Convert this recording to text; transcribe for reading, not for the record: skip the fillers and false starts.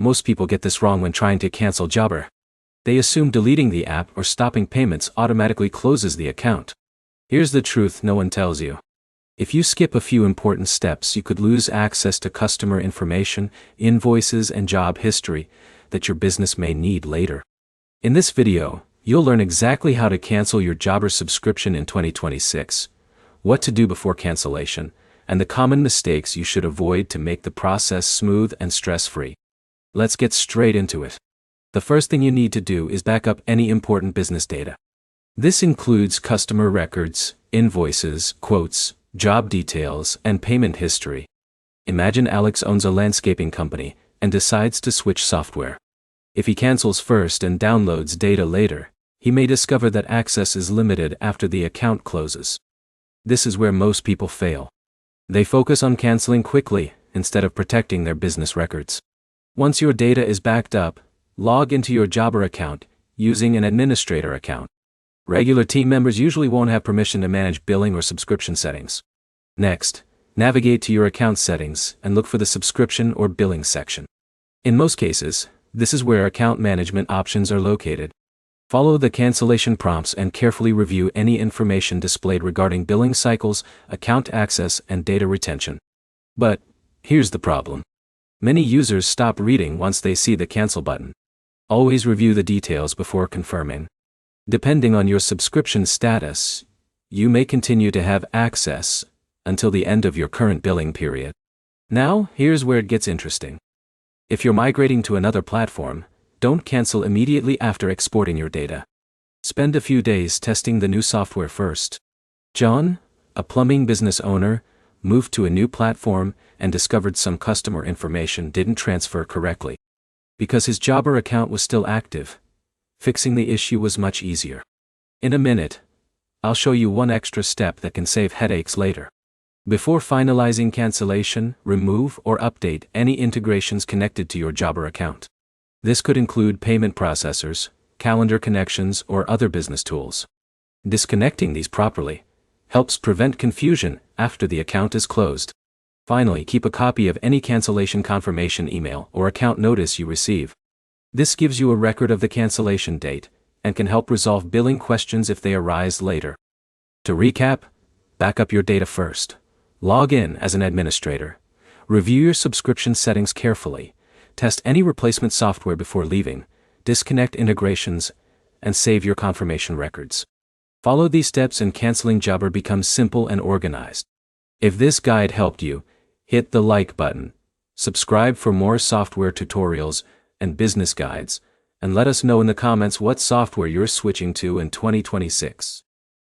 Most people get this wrong when trying to cancel Jobber. They assume deleting the app or stopping payments automatically closes the account. Here's the truth no one tells you. If you skip a few important steps, you could lose access to customer information, invoices, and job history that your business may need later. In this video, you'll learn exactly how to cancel your Jobber subscription in 2026, what to do before cancellation, and the common mistakes you should avoid to make the process smooth and stress-free. Let's get straight into it. The first thing you need to do is back up any important business data. This includes customer records, invoices, quotes, job details, and payment history. Imagine Alex owns a landscaping company and decides to switch software. If he cancels first and downloads data later, he may discover that access is limited after the account closes. This is where most people fail. They focus on canceling quickly instead of protecting their business records. Once your data is backed up, log into your Jobber account using an administrator account. Regular team members usually won't have permission to manage billing or subscription settings. Next, navigate to your account settings and look for the subscription or billing section. In most cases, this is where account management options are located. Follow the cancellation prompts and carefully review any information displayed regarding billing cycles, account access, and data retention. But here's the problem. Many users stop reading once they see the cancel button. Always review the details before confirming. Depending on your subscription status, you may continue to have access until the end of your current billing period. Now, here's where it gets interesting. If you're migrating to another platform, don't cancel immediately after exporting your data. Spend a few days testing the new software first. John, a plumbing business owner, moved to a new platform and discovered some customer information didn't transfer correctly. Because his Jobber account was still active, fixing the issue was much easier. In a minute, I'll show you one extra step that can save headaches later. Before finalizing cancellation, remove or update any integrations connected to your Jobber account. This could include payment processors, calendar connections, or other business tools. Disconnecting these properly helps prevent confusion after the account is closed. Finally, keep a copy of any cancellation confirmation email or account notice you receive. This gives you a record of the cancellation date and can help resolve billing questions if they arise later. To recap, back up your data first. Log in as an administrator. Review your subscription settings carefully. Test any replacement software before leaving. Disconnect integrations and save your confirmation records. Follow these steps and canceling Jobber becomes simple and organized. If this guide helped you, hit the like button, subscribe for more software tutorials and business guides, and let us know in the comments what software you're switching to in 2026.